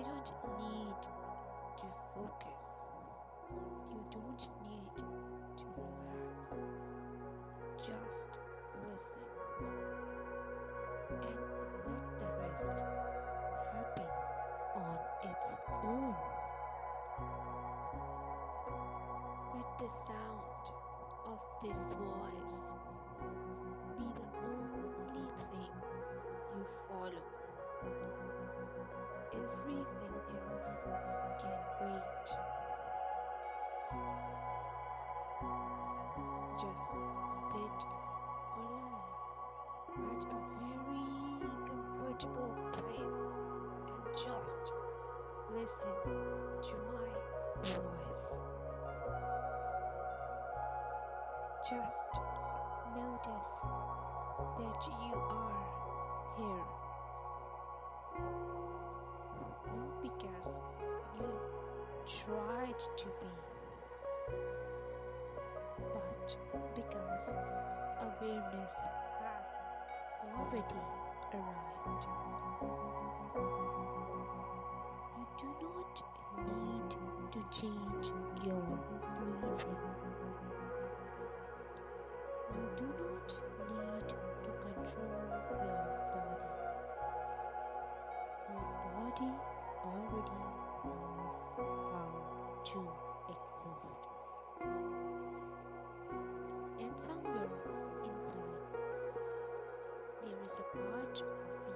You don't need to focus. You don't need to relax. Just listen and let the rest happen on its own. Let the sound of this voice be the only thing you follow. Everything else can wait. Just sit or lie at a very comfortable place and just listen to my voice. Just notice that you are here. Not because you tried to be, but because awareness has already arrived. You do not need to change your breathing. You do not need to control your body. Your body already knows how to exist. And somewhere inside, there is a part of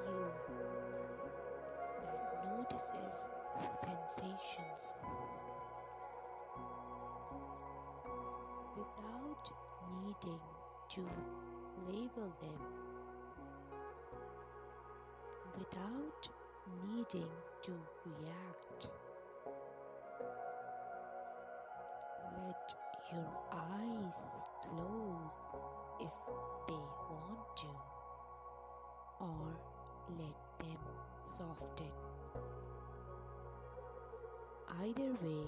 you that notices sensations without needing to label them, without needing to react. Let your eyes close if they want to, or let them soften. Either way,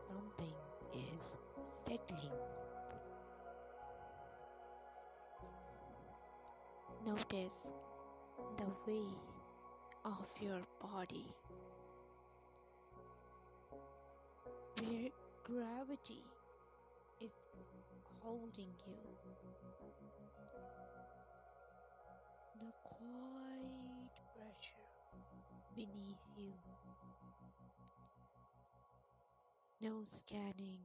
something is settling. Notice the way of your body, where gravity is holding you. The quiet pressure beneath you. No scanning,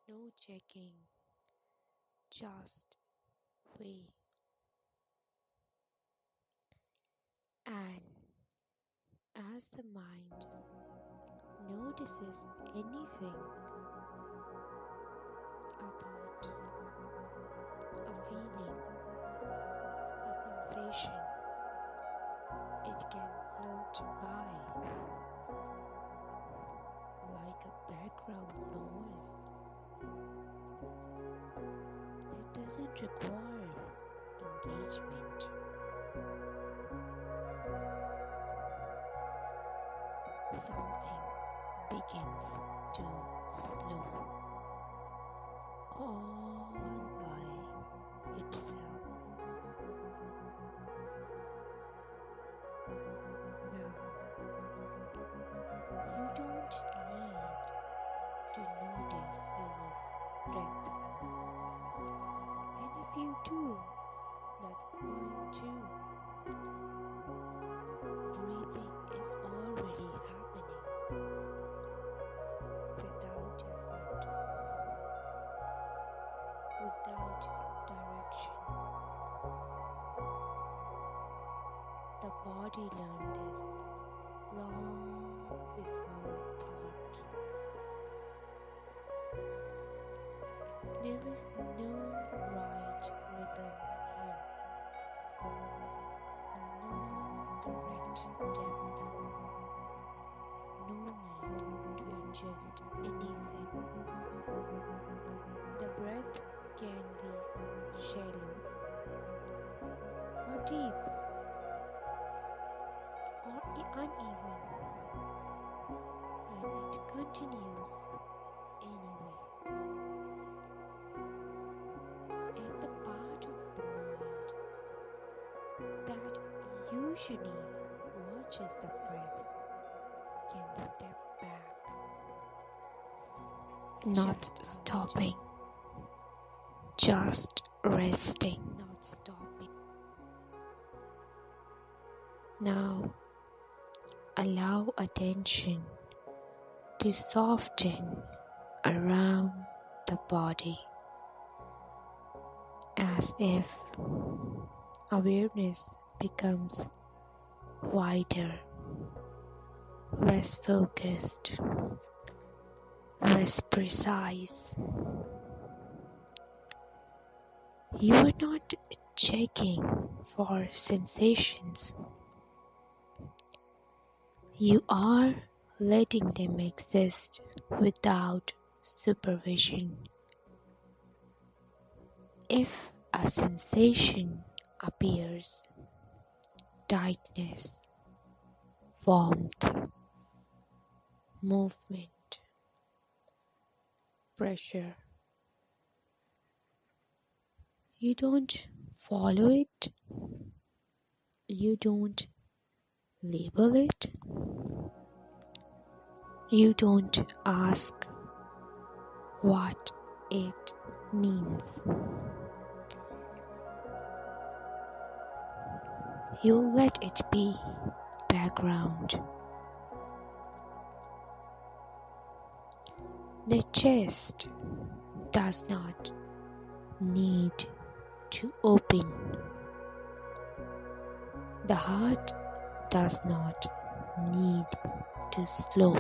no checking, just wait. And as the mind notices anything, a thought, a feeling, a sensation, it can float by like a background noise that doesn't require engagement. Something begins to slow all by itself. Now, you don't need to notice your breath. And if you do, that's fine too. Breathing is already happening without effort, without direction. The body learned this long before thought. There is no right rhythm here, no correct depth, no need to adjust anything. The breath can be shallow or deep or uneven, and it continues anyway. And the part of the mind that usually watches the breath can not stopping, just resting, not stopping. Now allow attention to soften around the body as if awareness becomes wider, less focused, less precise. You are not checking for sensations. You are letting them exist without supervision. If a sensation appears, tightness, warmth, movement, pressure, you don't follow it, you don't label it, you don't ask what it means. You let it be background. The chest does not need to open. The heart does not need to slow.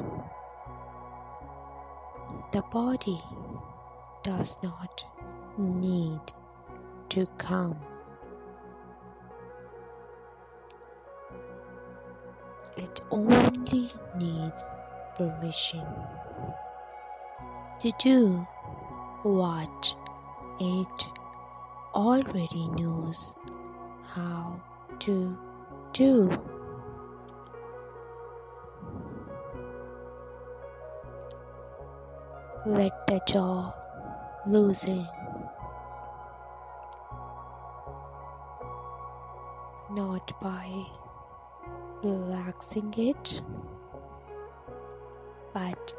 The body does not need to calm. It only needs permission to do what it already knows how to do. Let the jaw loosen, not by relaxing it, but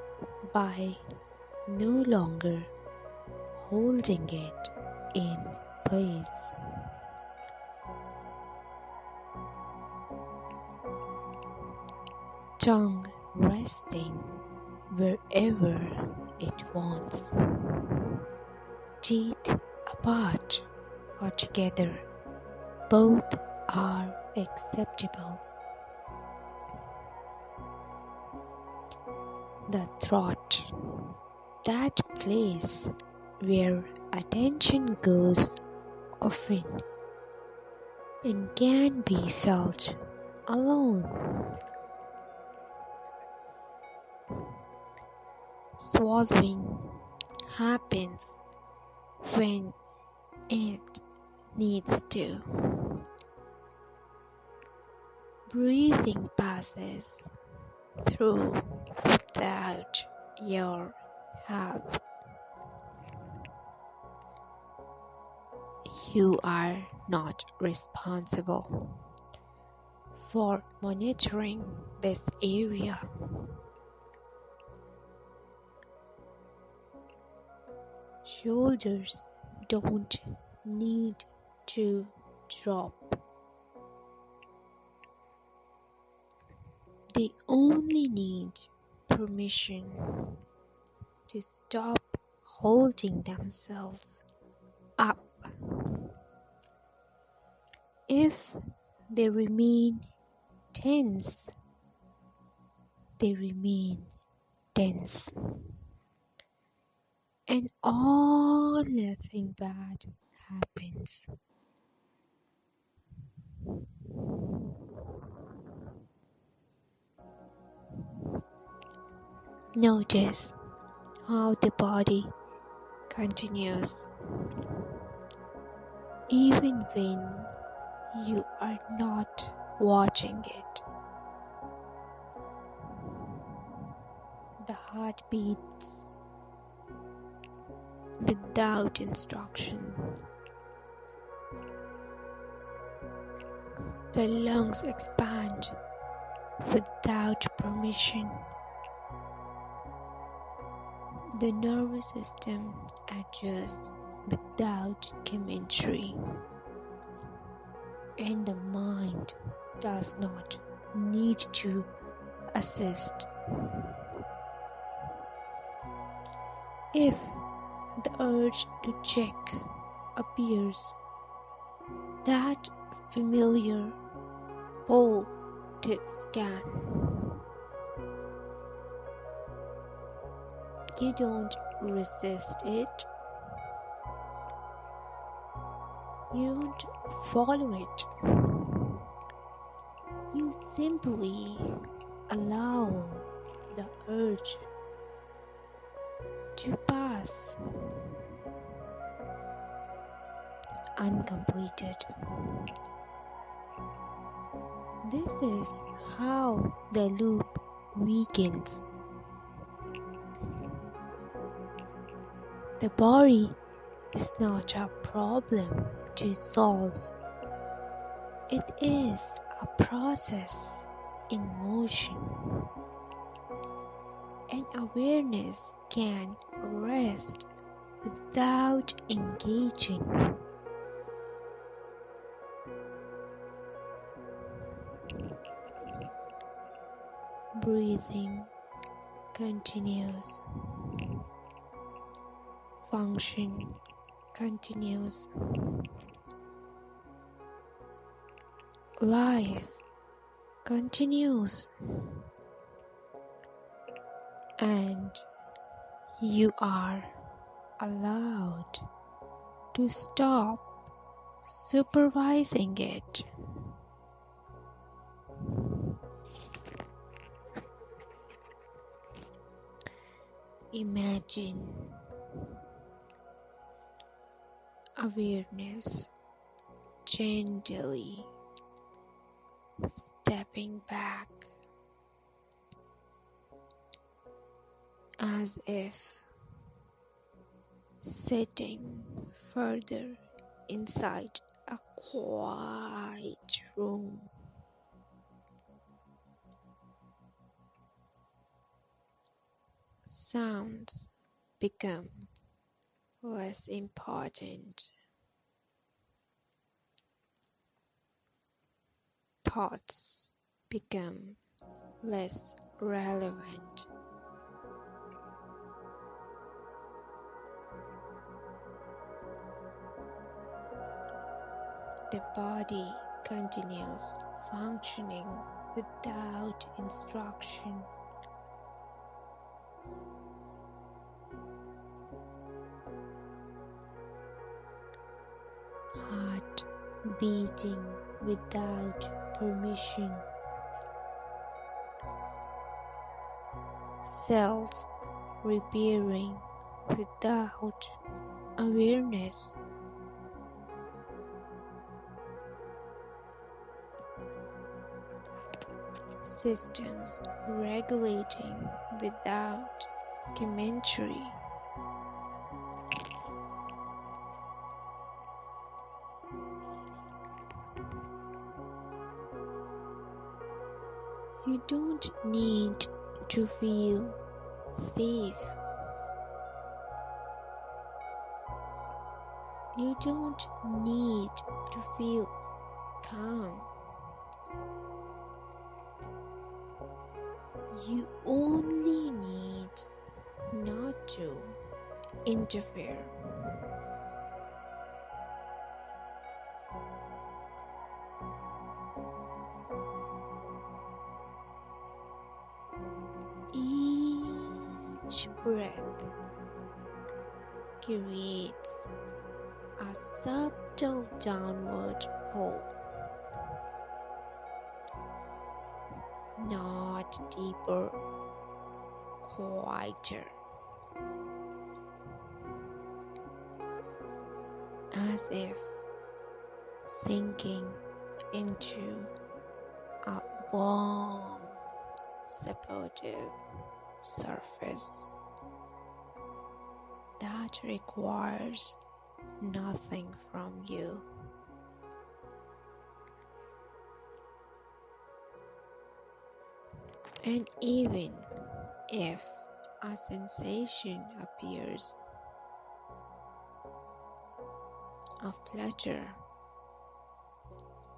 by no longer holding it in place. Tongue resting wherever it wants. Teeth apart or together, both are acceptable. The throat, that place where attention goes often and can be felt alone. Swallowing happens when it needs to. Breathing passes through without your help. You are not responsible for monitoring this area. Shoulders don't need to drop. They only need permission to stop holding themselves up. If they remain tense, they remain tense. And nothing bad happens. Notice how the body continues even when you are not watching it. The heart beats without instruction. The lungs expand without permission. The nervous system adjusts without commentary, and the mind does not need to assist. If the urge to check appears, that familiar pull to scan, you don't resist it, you don't follow it, you simply allow the urge to pass uncompleted. This is how the loop weakens. The body is not a problem to solve. It is a process in motion. And awareness can rest without engaging. Breathing continues. Function continues. Life continues. And you are allowed to stop supervising it. Imagine awareness gently stepping back as if sitting further inside a quiet room. Sounds become less important. Thoughts become less relevant. The body continues functioning without instruction. Heart beating without permission. Cells repairing without awareness. Systems regulating without commentary. You don't need to feel safe. You don't need to feel calm. You only need not to interfere. Each breath creates a subtle downward pull, not deeper, quieter, as if sinking into a warm, supportive surface that requires nothing from you. And even if a sensation appears, a flutter,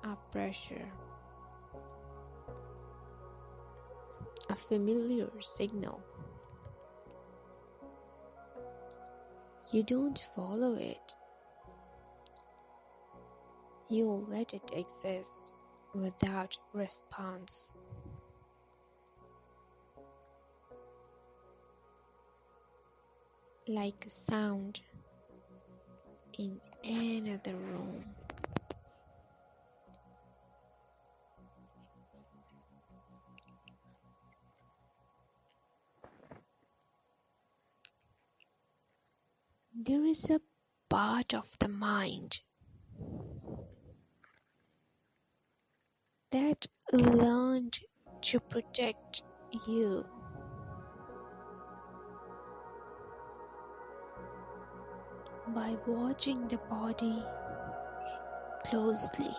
a pressure, a familiar signal. You don't follow it. You let it exist without response. Like a sound in another room. There is a part of the mind that learned to protect you. By watching the body closely.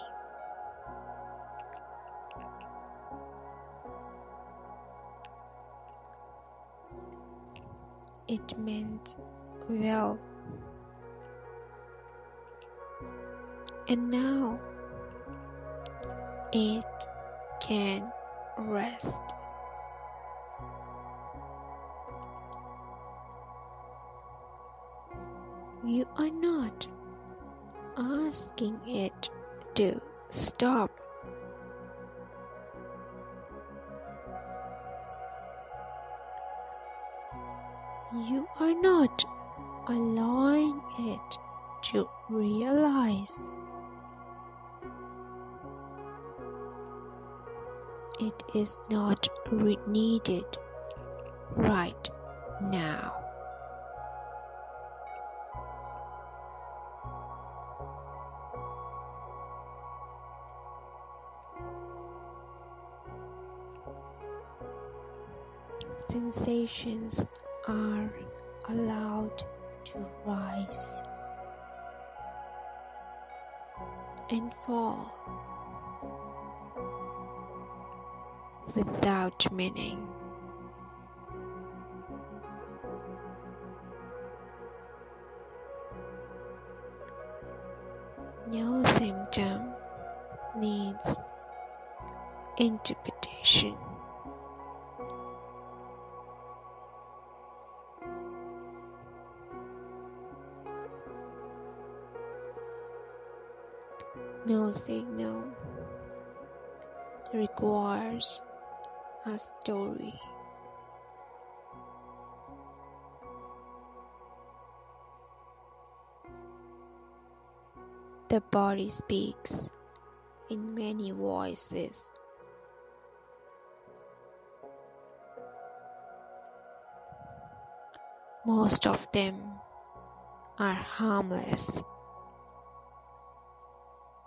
It meant well. And now it can rest. You are not asking it to stop. You are not allowing it to realize. It is not needed right now. Sensations are allowed to rise and fall without meaning. No symptom needs interpretation. No signal requires a story. The body speaks in many voices. Most of them are harmless,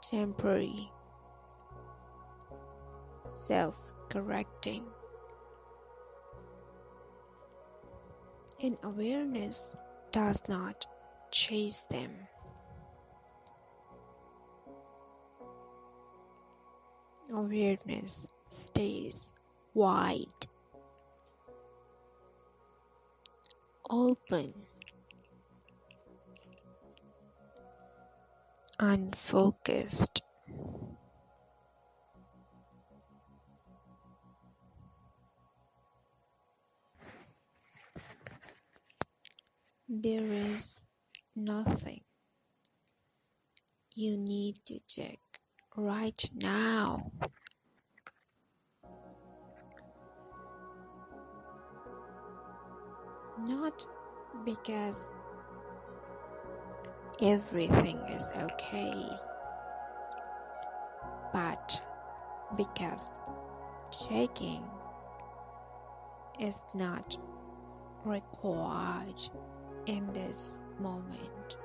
temporary, self-correcting. And awareness does not chase them. Awareness stays wide, open, unfocused. There is nothing you need to check right now. Not because everything is okay, but because checking is not required in this moment.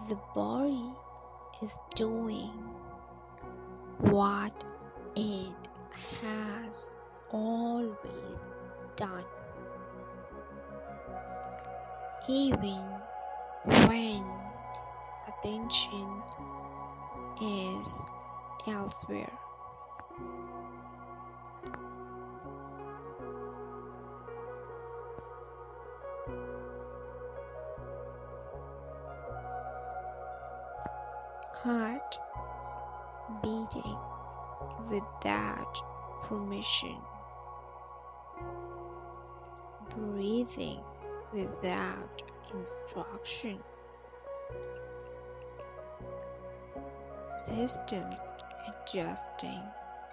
The body is doing what it has always done, even when attention is elsewhere. Heart beating without permission, breathing without instruction, systems adjusting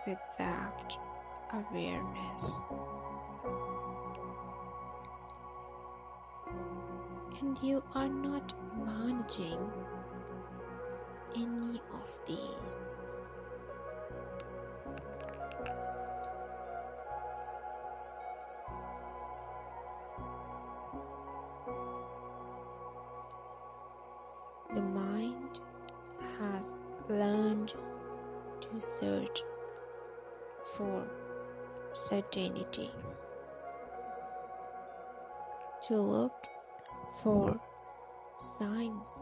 without awareness. And you are not managing any of these. The mind has learned to search for certainty, to look for signs,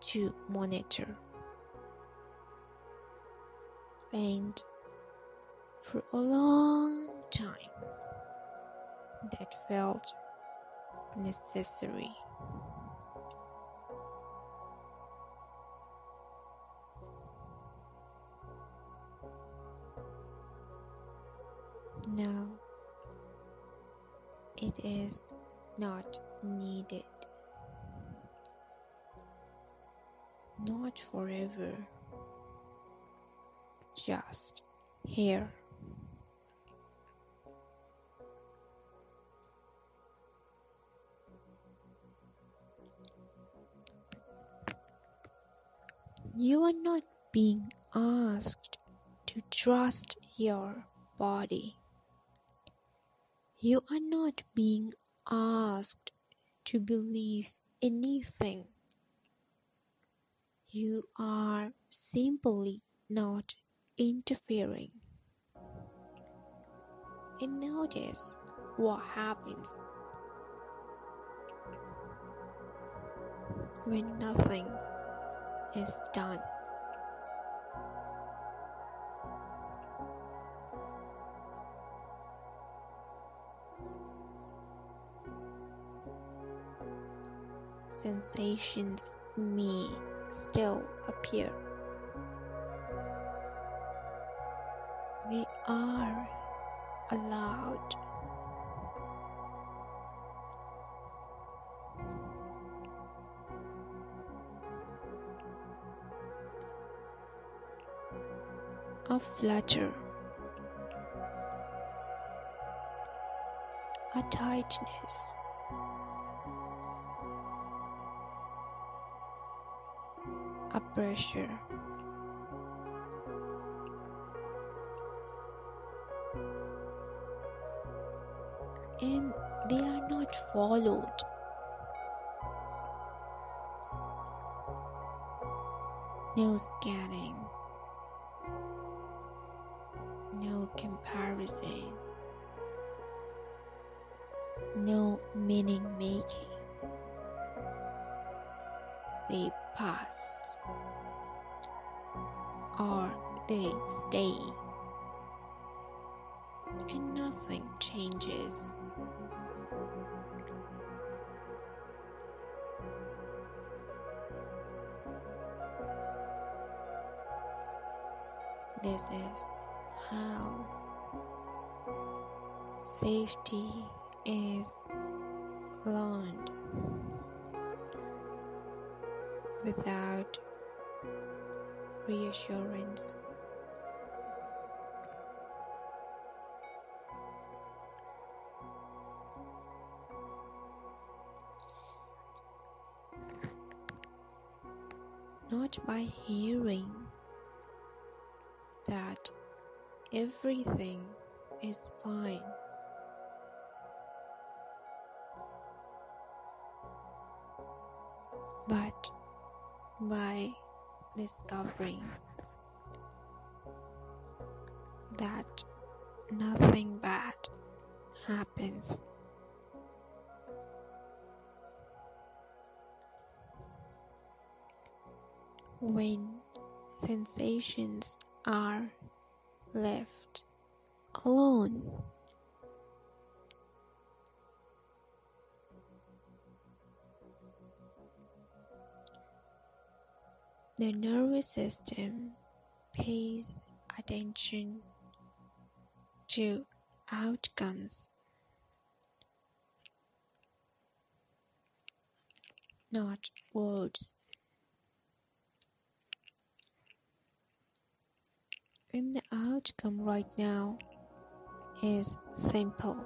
to monitor, and for a long time that felt necessary. Now it is not needed, not forever, just here. You are not being asked to trust your body. You are not being asked to believe anything. You are simply not interfering. And notice what happens when nothing is done. Sensations may still appear. They are allowed. A flutter, a tightness, a pressure. And they are not followed. No scanning, no comparison, no meaning making. They pass or they stay, and nothing changes. This is how safety is learned without reassurance. Not by hearing that everything is fine, but by discovering that nothing bad happens when sensations are left alone. The nervous system pays attention to outcomes, not words. And the outcome right now is simple.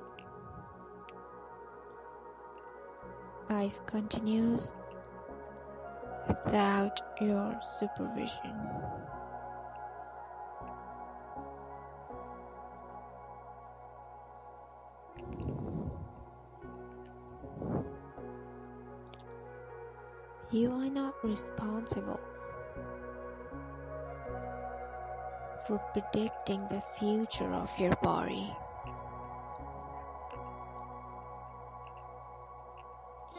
Life continues without your supervision. You are not responsible for predicting the future of your body.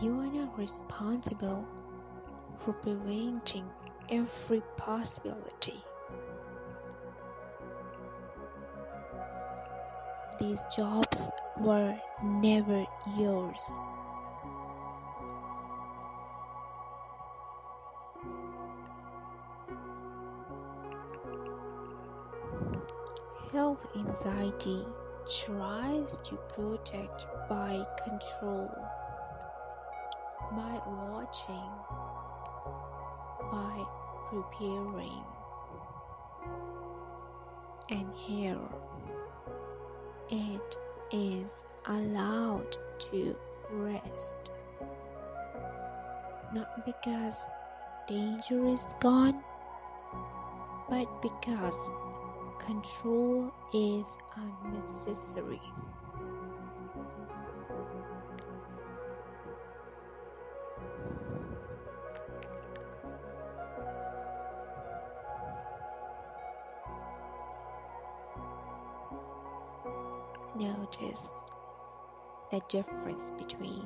You are not responsible for preventing every possibility. These jobs were never yours. Health anxiety tries to protect by control, by watching, by preparing. And here it is allowed to rest, not because danger is gone, but because control is unnecessary. Notice the difference between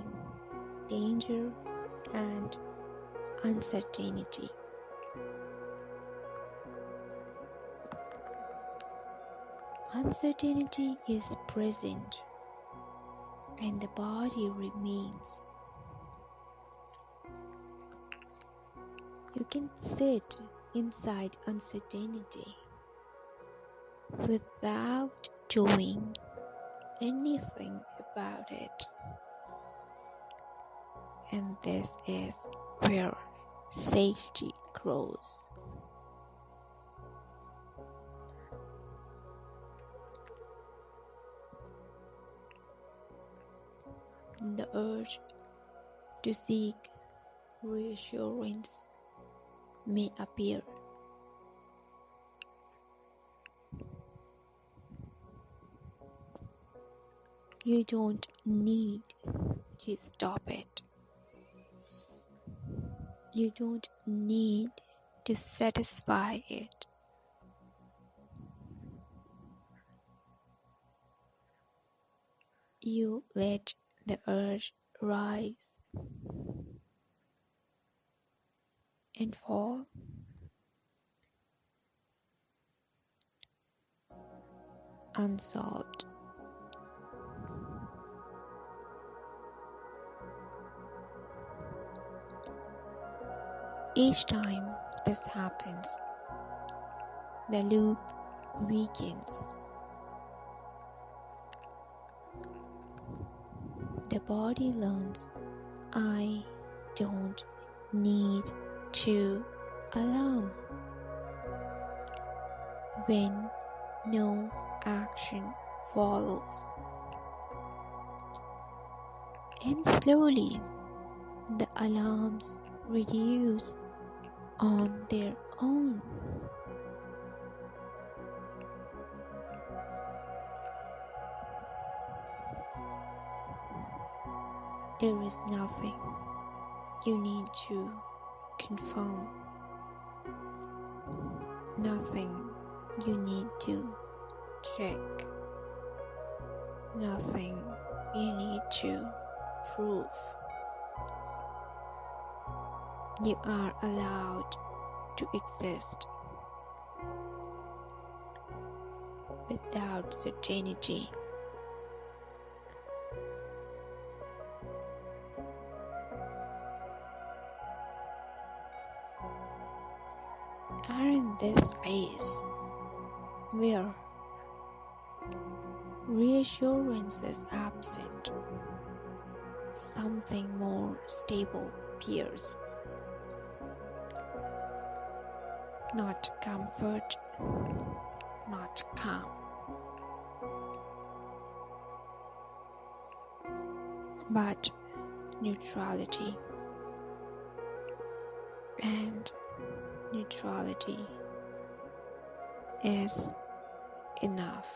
danger and uncertainty. Uncertainty is present and the body remains. You can sit inside uncertainty without doing anything about it. And this is where safety grows. The urge to seek reassurance may appear. You don't need to stop it. You don't need to satisfy it. You let the urge rise and fall, unsolved. Each time this happens, the loop weakens. The body learns, I don't need to alarm. When no action follows. And slowly, the alarms reduce on their own. There is nothing you need to confirm, nothing you need to check, nothing you need to prove. You are allowed to exist without certainty. Are in this space where reassurance is absent, something more stable appears. Not comfort, not calm, but neutrality. And neutrality is enough.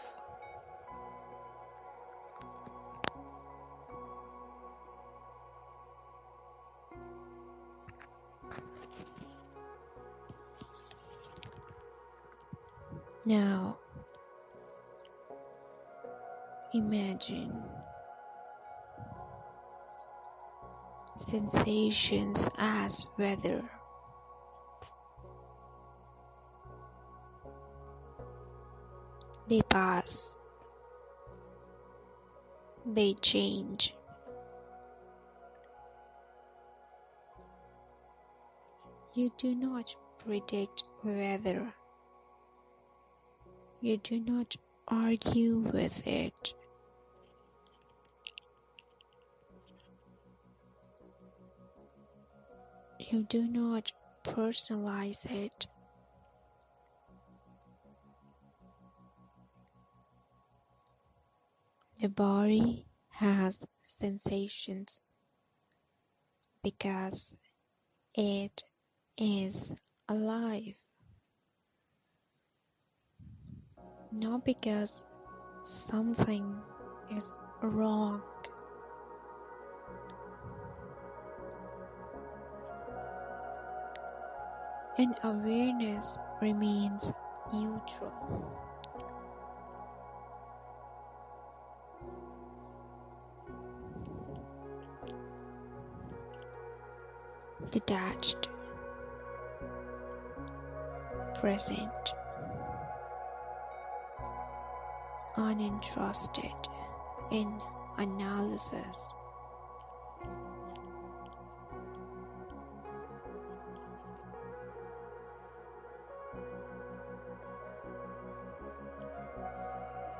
Now, imagine sensations as weather. They pass, they change. You do not predict weather. You do not argue with it. You do not personalize it. The body has sensations because it is alive, not because something is wrong. And awareness remains neutral. Detached, present, uninterested in analysis.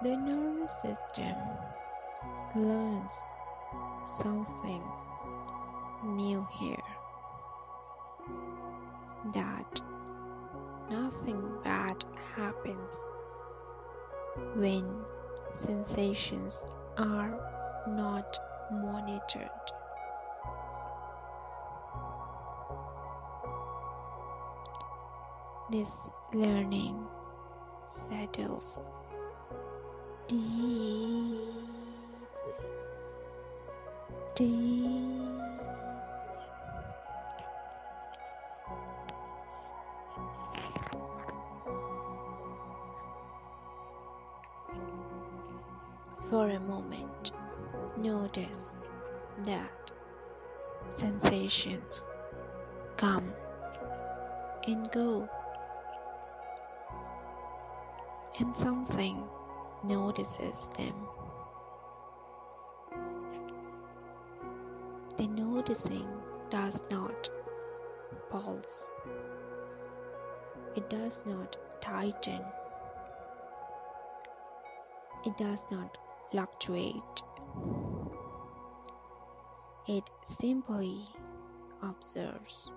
The nervous system learns something new here, that nothing bad happens when sensations are not monitored. This learning settles deeply, deeply. For a moment, notice that sensations come and go, and something notices them. The noticing does not pulse. It does not tighten. It does not fluctuate. It simply observes.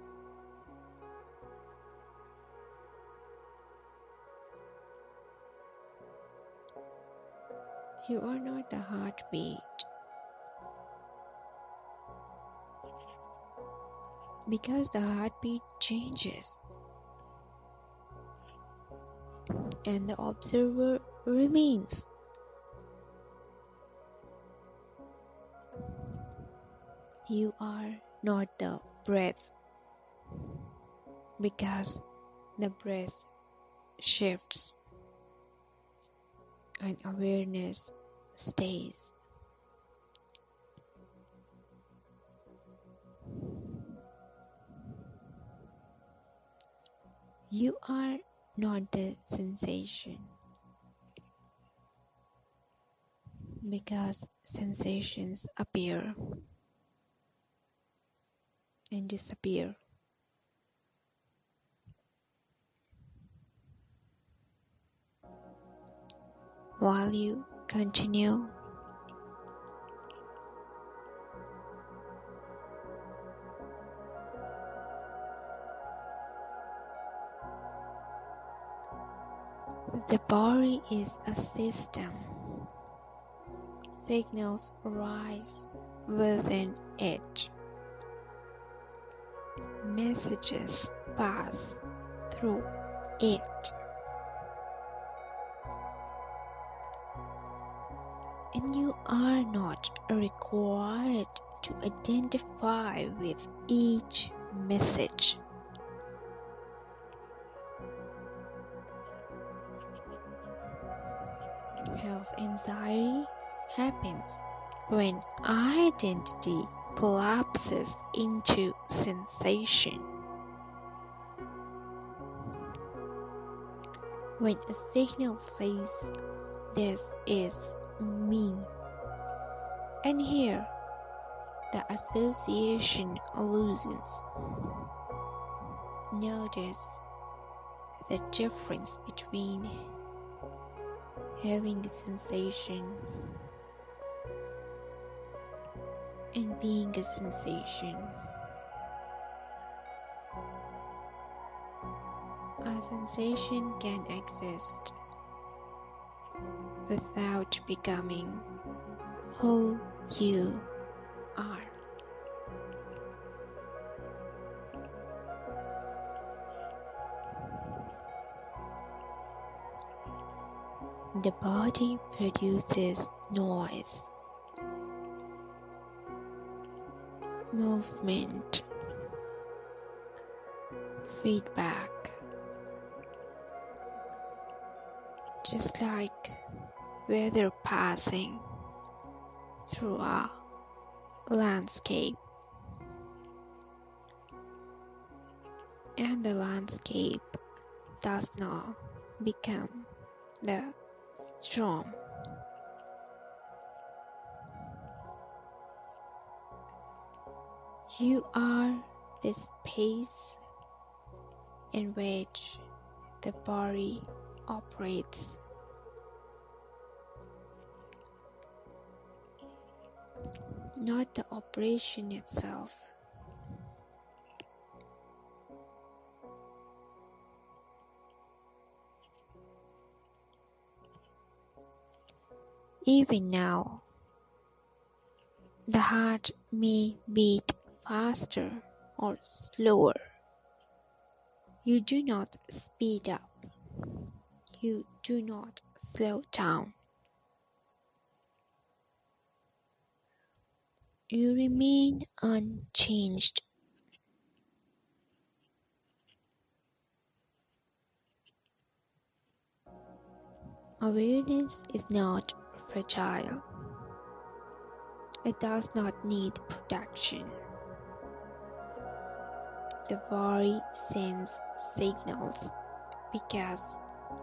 You are not the heartbeat, because the heartbeat changes and the observer remains. You are not the breath, because the breath shifts and awareness stays. You are not the sensation, because sensations appear and disappear. While you continue, the body is a system. Signals rise within it. Messages pass through it. And you are not required to identify with each message. Health anxiety happens when identity collapses into sensation. When a signal says, "This is me," and here the association loosens. Notice the difference between having a sensation and being a sensation. A sensation can exist without becoming who you are. The body produces noise, movement, feedback, just like weather passing through a landscape. And the landscape does not become the storm. You are the space in which the body operates. Not the operation itself. Even now, the heart may beat faster or slower. You do not speed up. You do not slow down. You remain unchanged. Awareness is not fragile. It does not need protection. The body sends signals because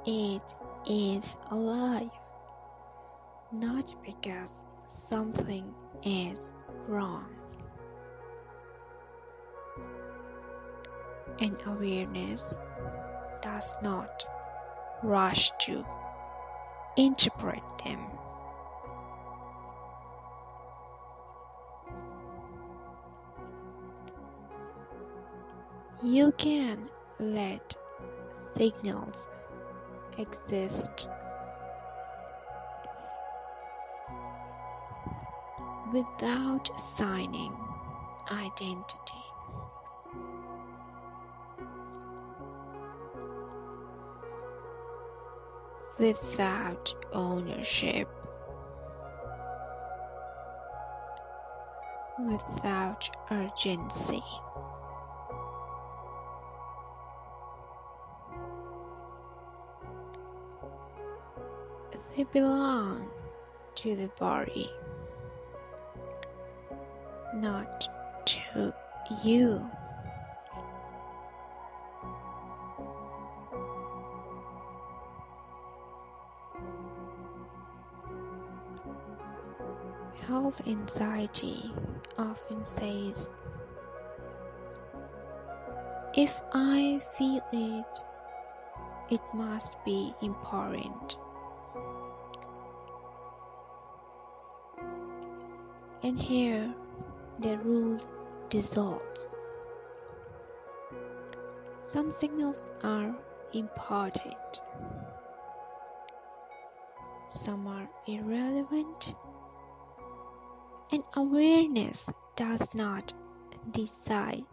it is alive, not because something is wrong. And awareness does not rush to interpret them. You can let signals exist without assigning identity. Without ownership. Without urgency. They belong to the body, not to you. health anxiety often says, if I feel it, it must be important. And here the rule dissolves. Some signals are important, some are irrelevant, and awareness does not decide.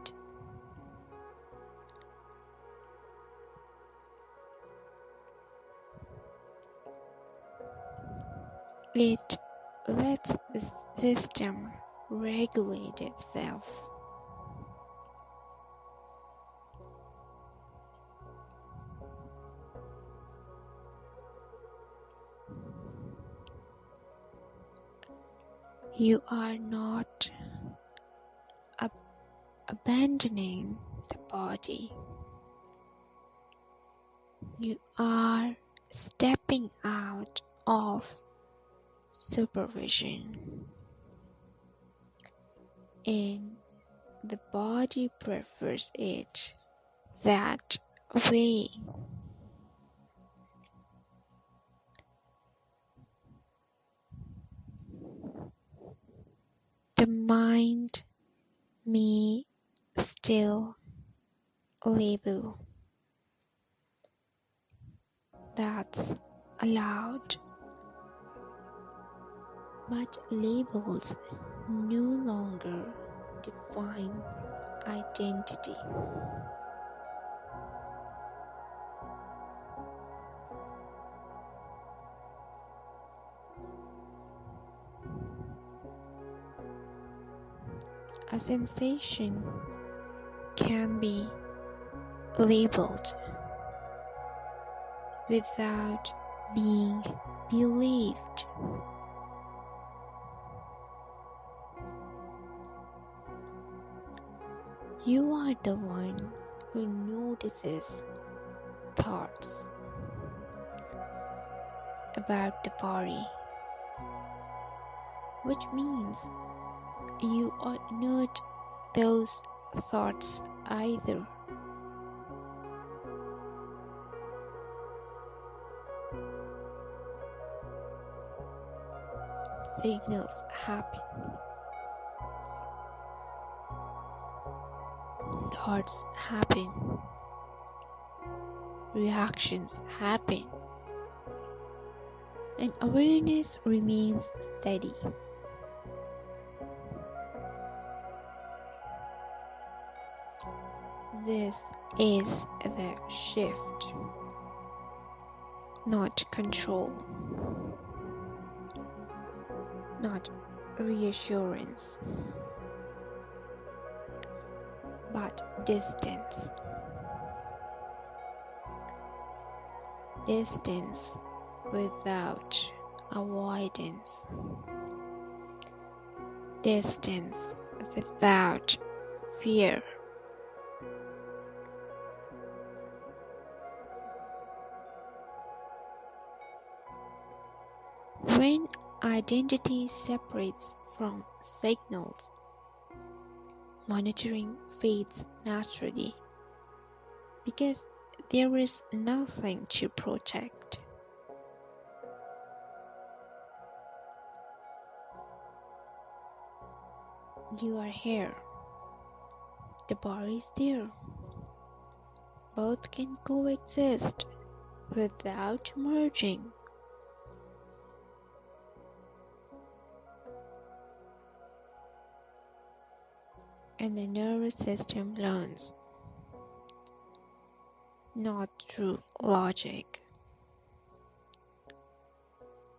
It lets the system regulate itself. You are not abandoning the body. You are stepping out of supervision, and the body prefers it that way. The mind may still label. That's allowed, but labels no longer define identity. A sensation can be labeled without being believed. You are the one who notices thoughts about the body, which means you are not those thoughts either. Signals happen. Thoughts happen. Reactions happen. And awareness remains steady. This is the shift, not control, not reassurance, but distance. Distance without avoidance. Distance without fear. When identity separates from signals, monitoring fades naturally because there is nothing to protect. You are here. The body is there. Both can coexist without merging. And the nervous system learns, not through logic,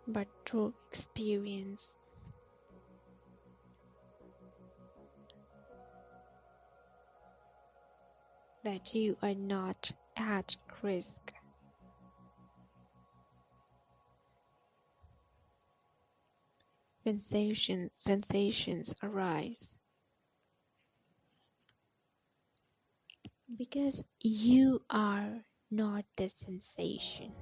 but through experience. That you are not at risk. When sensations arise, because you are not the sensation.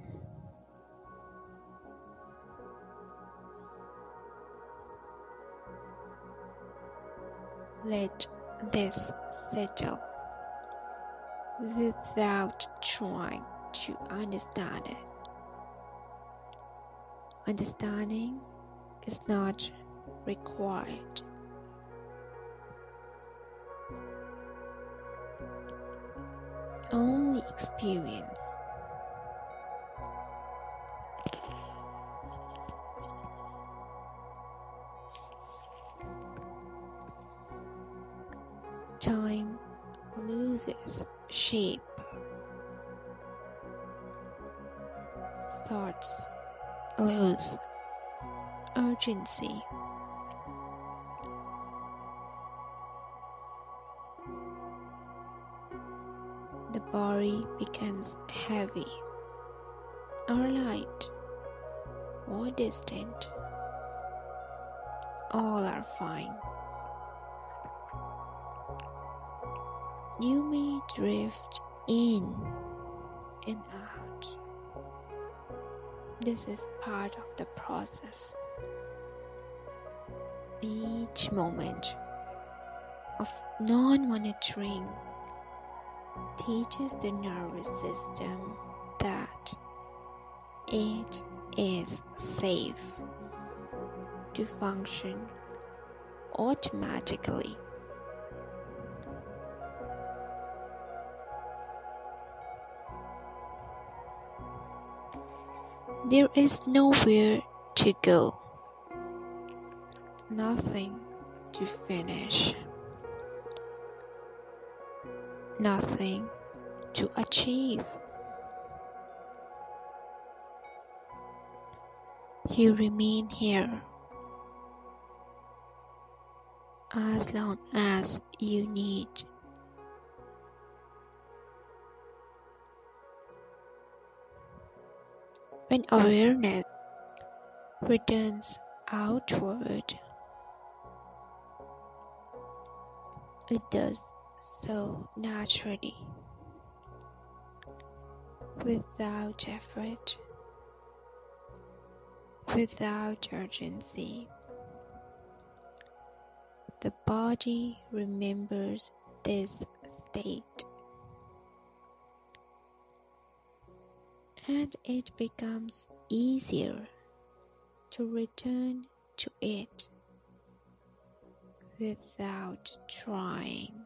Let this settle without trying to understand it. Understanding is not required. Only experience. Time loses shape. Thoughts lose urgency. The body becomes heavy or light or distant. All are fine. You may drift in and out. This is part of the process. Each moment of non-monitoring teaches the nervous system that it is safe to function automatically. There is nowhere to go, nothing to finish, nothing to achieve. You remain here as long as you need. When awareness returns outward, it does so naturally, without effort, without urgency. The body remembers this state, and it becomes easier to return to it without trying.